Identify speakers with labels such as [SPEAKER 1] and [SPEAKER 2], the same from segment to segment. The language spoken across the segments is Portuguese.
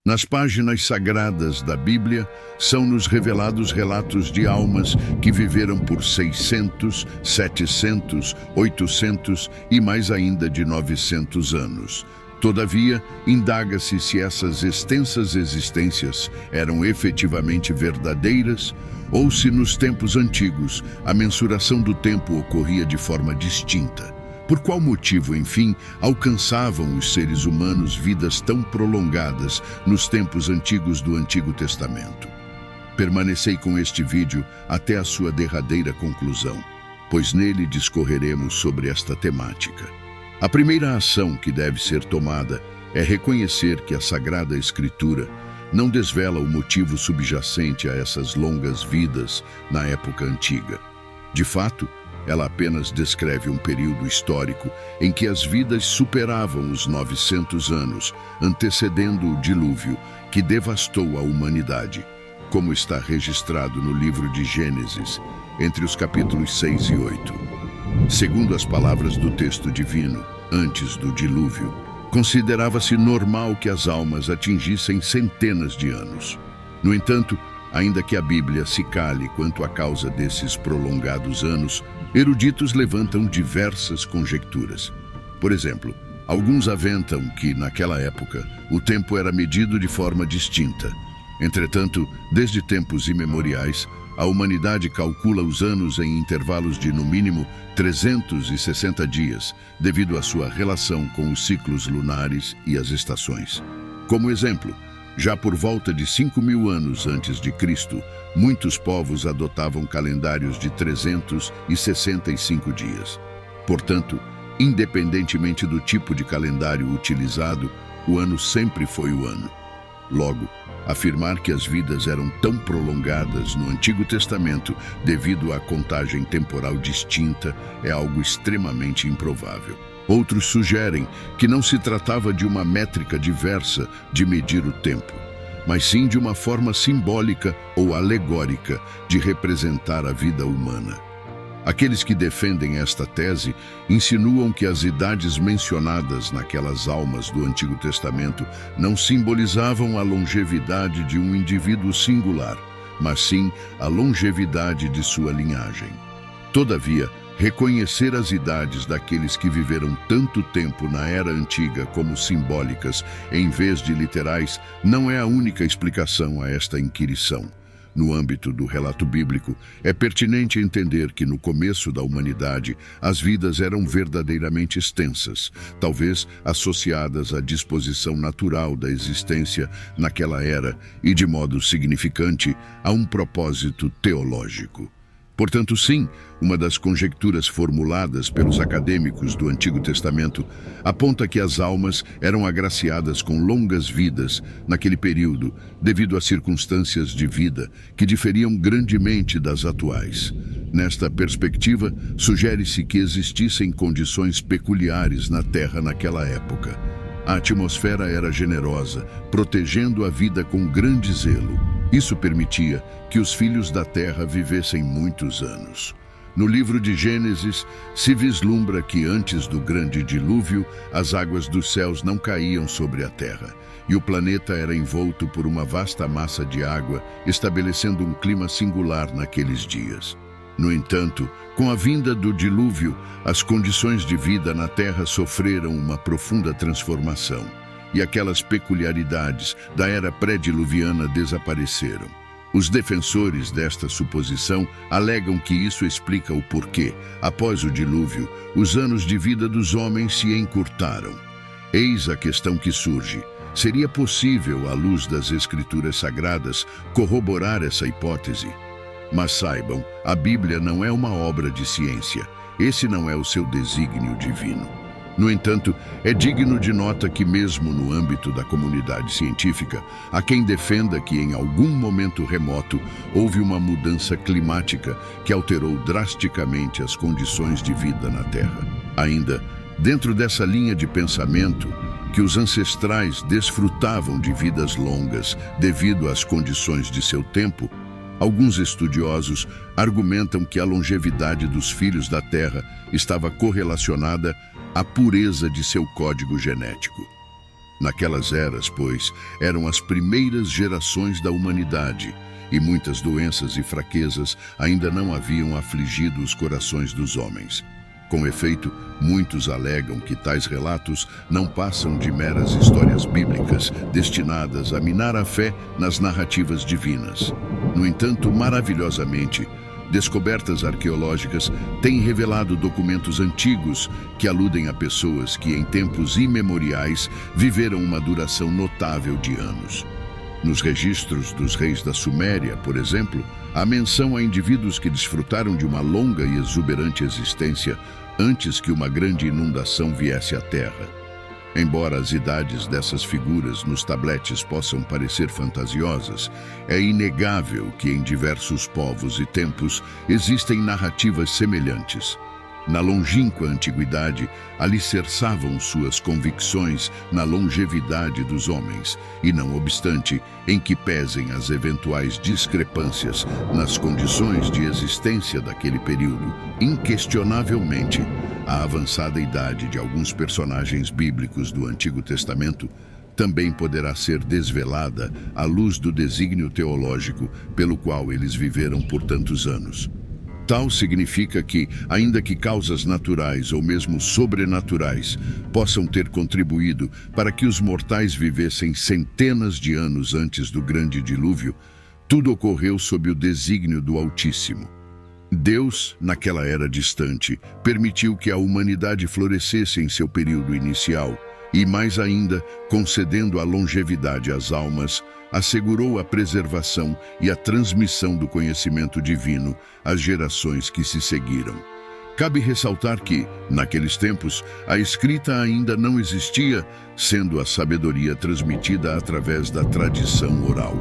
[SPEAKER 1] Nas páginas sagradas da Bíblia, são-nos revelados relatos de almas que viveram por 600, 700, 800 e mais ainda de 900 anos. Todavia, indaga-se se essas extensas existências eram efetivamente verdadeiras ou se nos tempos antigos a mensuração do tempo ocorria de forma distinta. Por qual motivo, enfim, alcançavam os seres humanos vidas tão prolongadas nos tempos antigos do Antigo Testamento? Permanecei com este vídeo até a sua derradeira conclusão, pois nele discorreremos sobre esta temática. A primeira ação que deve ser tomada é reconhecer que a Sagrada Escritura não desvela o motivo subjacente a essas longas vidas na época antiga. De fato, ela apenas descreve um período histórico em que as vidas superavam os 900 anos, antecedendo o dilúvio que devastou a humanidade, como está registrado no livro de Gênesis, entre os capítulos 6 e 8. Segundo as palavras do texto divino, antes do dilúvio, considerava-se normal que as almas atingissem centenas de anos. No entanto, ainda que a Bíblia se cale quanto à causa desses prolongados anos, eruditos levantam diversas conjecturas. Por exemplo, alguns aventam que, naquela época, o tempo era medido de forma distinta. Entretanto, desde tempos imemoriais, a humanidade calcula os anos em intervalos de, no mínimo, 360 dias, devido à sua relação com os ciclos lunares e as estações. Como exemplo, já por volta de 5.000 anos antes de Cristo, muitos povos adotavam calendários de 365 dias. Portanto, independentemente do tipo de calendário utilizado, o ano sempre foi o ano. Logo, afirmar que as vidas eram tão prolongadas no Antigo Testamento devido à contagem temporal distinta é algo extremamente improvável. Outros sugerem que não se tratava de uma métrica diversa de medir o tempo, mas sim de uma forma simbólica ou alegórica de representar a vida humana. Aqueles que defendem esta tese insinuam que as idades mencionadas naquelas almas do Antigo Testamento não simbolizavam a longevidade de um indivíduo singular, mas sim a longevidade de sua linhagem. Todavia, reconhecer as idades daqueles que viveram tanto tempo na Era Antiga como simbólicas, em vez de literais, não é a única explicação a esta inquirição. No âmbito do relato bíblico, é pertinente entender que no começo da humanidade, as vidas eram verdadeiramente extensas, talvez associadas à disposição natural da existência naquela era e, de modo significante, a um propósito teológico. Portanto, sim, uma das conjecturas formuladas pelos acadêmicos do Antigo Testamento aponta que as almas eram agraciadas com longas vidas naquele período, devido a circunstâncias de vida que diferiam grandemente das atuais. Nesta perspectiva, sugere-se que existissem condições peculiares na Terra naquela época. A atmosfera era generosa, protegendo a vida com grande zelo. Isso permitia que os filhos da terra vivessem muitos anos. No livro de Gênesis, se vislumbra que antes do grande dilúvio, as águas dos céus não caíam sobre a terra, e o planeta era envolto por uma vasta massa de água, estabelecendo um clima singular naqueles dias. No entanto, com a vinda do dilúvio, as condições de vida na terra sofreram uma profunda transformação, e aquelas peculiaridades da era pré-diluviana desapareceram. Os defensores desta suposição alegam que isso explica o porquê, após o dilúvio, os anos de vida dos homens se encurtaram. Eis a questão que surge. Seria possível, à luz das Escrituras Sagradas, corroborar essa hipótese? Mas saibam, a Bíblia não é uma obra de ciência. Esse não é o seu desígnio divino. No entanto, é digno de nota que mesmo no âmbito da comunidade científica, há quem defenda que em algum momento remoto houve uma mudança climática que alterou drasticamente as condições de vida na Terra. Ainda, dentro dessa linha de pensamento, que os ancestrais desfrutavam de vidas longas devido às condições de seu tempo, alguns estudiosos argumentam que a longevidade dos filhos da Terra estava correlacionada à pureza de seu código genético. Naquelas eras, pois, eram as primeiras gerações da humanidade, e muitas doenças e fraquezas ainda não haviam afligido os corações dos homens. Com efeito, muitos alegam que tais relatos não passam de meras histórias bíblicas destinadas a minar a fé nas narrativas divinas. No entanto, maravilhosamente, descobertas arqueológicas têm revelado documentos antigos que aludem a pessoas que, em tempos imemoriais, viveram uma duração notável de anos. Nos registros dos reis da Suméria, por exemplo, há menção a indivíduos que desfrutaram de uma longa e exuberante existência antes que uma grande inundação viesse à Terra. Embora as idades dessas figuras nos tabletes possam parecer fantasiosas, é inegável que em diversos povos e tempos existem narrativas semelhantes. Na longínqua antiguidade, alicerçavam suas convicções na longevidade dos homens, e não obstante, em que pesem as eventuais discrepâncias nas condições de existência daquele período, inquestionavelmente, a avançada idade de alguns personagens bíblicos do Antigo Testamento também poderá ser desvelada à luz do desígnio teológico pelo qual eles viveram por tantos anos. Tal significa que, ainda que causas naturais ou mesmo sobrenaturais possam ter contribuído para que os mortais vivessem centenas de anos antes do grande dilúvio, tudo ocorreu sob o desígnio do Altíssimo. Deus, naquela era distante, permitiu que a humanidade florescesse em seu período inicial e, mais ainda, concedendo a longevidade às almas, assegurou a preservação e a transmissão do conhecimento divino às gerações que se seguiram. Cabe ressaltar que, naqueles tempos, a escrita ainda não existia, sendo a sabedoria transmitida através da tradição oral.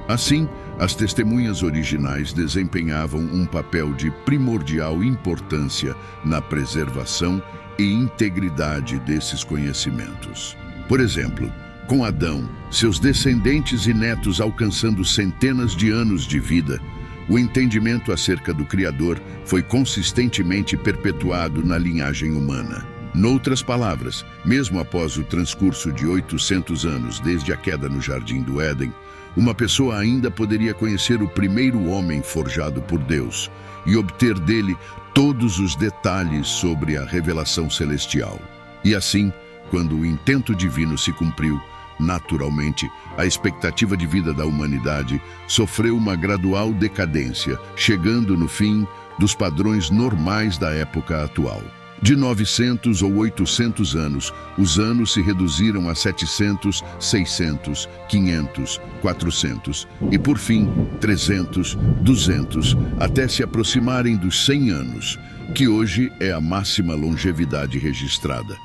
[SPEAKER 1] Assim, as testemunhas originais desempenhavam um papel de primordial importância na preservação e integridade desses conhecimentos. Por exemplo, com Adão, seus descendentes e netos alcançando centenas de anos de vida, o entendimento acerca do Criador foi consistentemente perpetuado na linhagem humana. Noutras palavras, mesmo após o transcurso de 800 anos desde a queda no Jardim do Éden, uma pessoa ainda poderia conhecer o primeiro homem forjado por Deus e obter dele todos os detalhes sobre a revelação celestial. E assim, quando o intento divino se cumpriu, naturalmente, a expectativa de vida da humanidade sofreu uma gradual decadência, chegando no fim dos padrões normais da época atual. De 900 ou 800 anos, os anos se reduziram a 700, 600, 500, 400 e, por fim, 300, 200, até se aproximarem dos 100 anos, que hoje é a máxima longevidade registrada.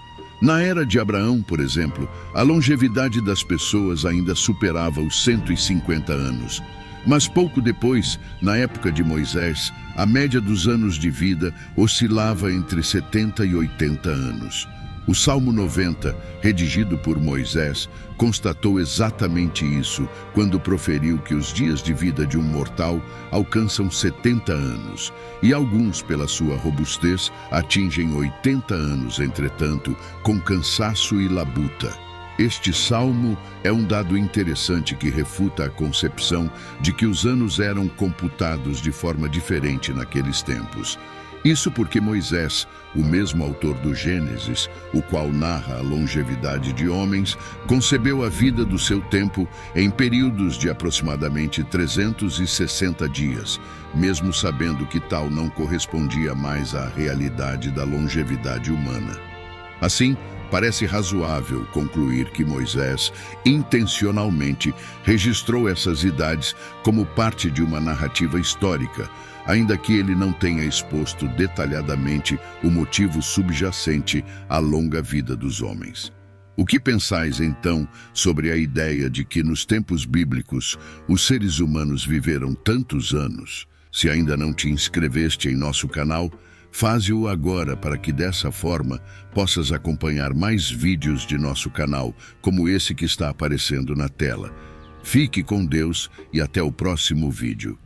[SPEAKER 1] Na era de Abraão, por exemplo, a longevidade das pessoas ainda superava os 150 anos. Mas pouco depois, na época de Moisés, a média dos anos de vida oscilava entre 70 e 80 anos. O Salmo 90, redigido por Moisés, constatou exatamente isso quando proferiu que os dias de vida de um mortal alcançam 70 anos, e alguns, pela sua robustez, atingem 80 anos, entretanto, com cansaço e labuta. Este salmo é um dado interessante que refuta a concepção de que os anos eram computados de forma diferente naqueles tempos. Isso porque Moisés, o mesmo autor do Gênesis, o qual narra a longevidade de homens, concebeu a vida do seu tempo em períodos de aproximadamente 360 dias, mesmo sabendo que tal não correspondia mais à realidade da longevidade humana. Assim, parece razoável concluir que Moisés intencionalmente registrou essas idades como parte de uma narrativa histórica, ainda que ele não tenha exposto detalhadamente o motivo subjacente à longa vida dos homens. O que pensais, então, sobre a ideia de que nos tempos bíblicos os seres humanos viveram tantos anos? Se ainda não te inscreveste em nosso canal, faze-o agora para que dessa forma possas acompanhar mais vídeos de nosso canal, como esse que está aparecendo na tela. Fique com Deus e até o próximo vídeo.